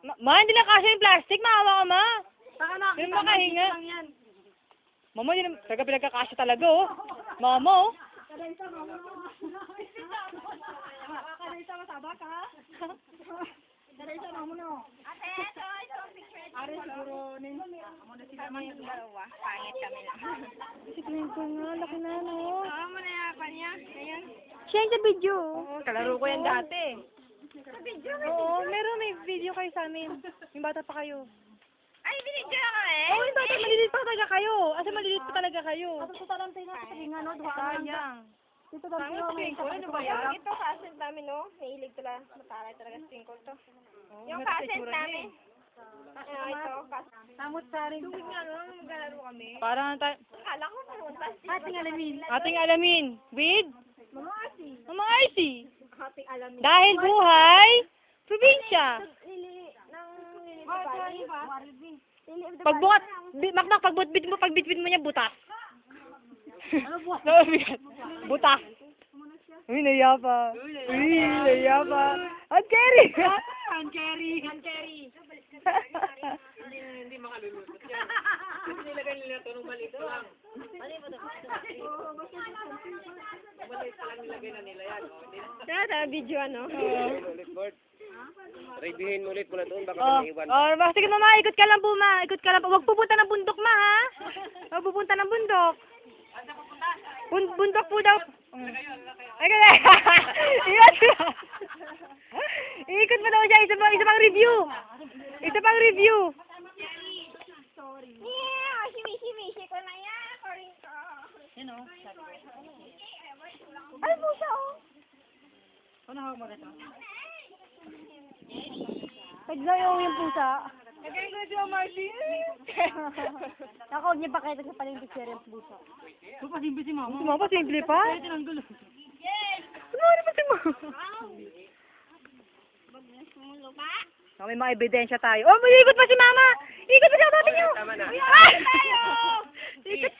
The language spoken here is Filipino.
Hindi na kasi yung plastic. Maawa ka, ma. Saka Hindi mo makahinga. lang yan. Mama, hindi na, talaga pinagkakasya talaga, oh. Mama, oh. Kadaysa, mama. Kadaysa, mataba ka? Kadaysa, mama, no? Ate, ito picture. Ari, siguro, Kami yung dalawa. Pangit kami lang. Si Twinkle nga, laki na, no? Oo, manayapan niya. Ayan. Siya yung sa video. Oo, kalaro ko yan dati. Sa video, Oo, may video kayo sa amin. Yung bata pa kayo. Ay, binidyo ako eh. Oo, yung bata, maliliit pa talaga kayo. Asa maliliit pa talaga kayo. Ito talang tayo na, palinga, no? Duha ka lang. Sayang. Dito daw tayo, may Ano ba yan? Ito cousin namin, no? Nahilig talaga. Mataray talaga si Twinkle to. Yung may cousin tsura niya namin. Ito, cousin. Samot sa rin. Tubig nga, no? Maglalaro kami. Parang tayo. Akala ko pumunta. Ating alamin. Ating alamin. With Mga asi. Mama Icy. Ating alamin. Dahil buhay, probinsya. Lili, ng Lili Oh, ito, Bali. iba. Pagbuhat, pagbungat, pagbitbit mo niya, butas. Ano buhat? Butas. Uy, naiya pa. Uy, naiya pa. At Kerry! Ang cherry. Ang cherry. Hindi makalulutot yan. Kasi nilagay nila ito nung maliit lang. Maliit pa lang nilagay na nila yan. Oh, hindi na. Kaya video, ano? Ulit, Bert. Readyhin mo ulit mula doon. Baka Oh, may iwan. sige mama, ikot ka lang po ma. Ikot ka lang po. Huwag pupunta ng bundok ma ha. Huwag pupunta ng bundok. Bundok po daw. Ay, kaya. Ikot mo daw siya. Isa pang review. Isa pang review. Yeah, simi-simi ko na yan. Korin ko. Yan, oh. Ay, pusa, oh. Ano hawak mo rito? Paglayo yung pusa. Nagay ko si Marty. Ako, huwag niya pakita sa paling experience busa. Ito pa simple si mama. Mama, simple pa. Kaya tinanggulo. Ano ba si mama? Sumulo pa. May mga ebidensya tayo. Oh, may ikot pa si mama. Ikot pa siya natin yun. Tama na. Ikot.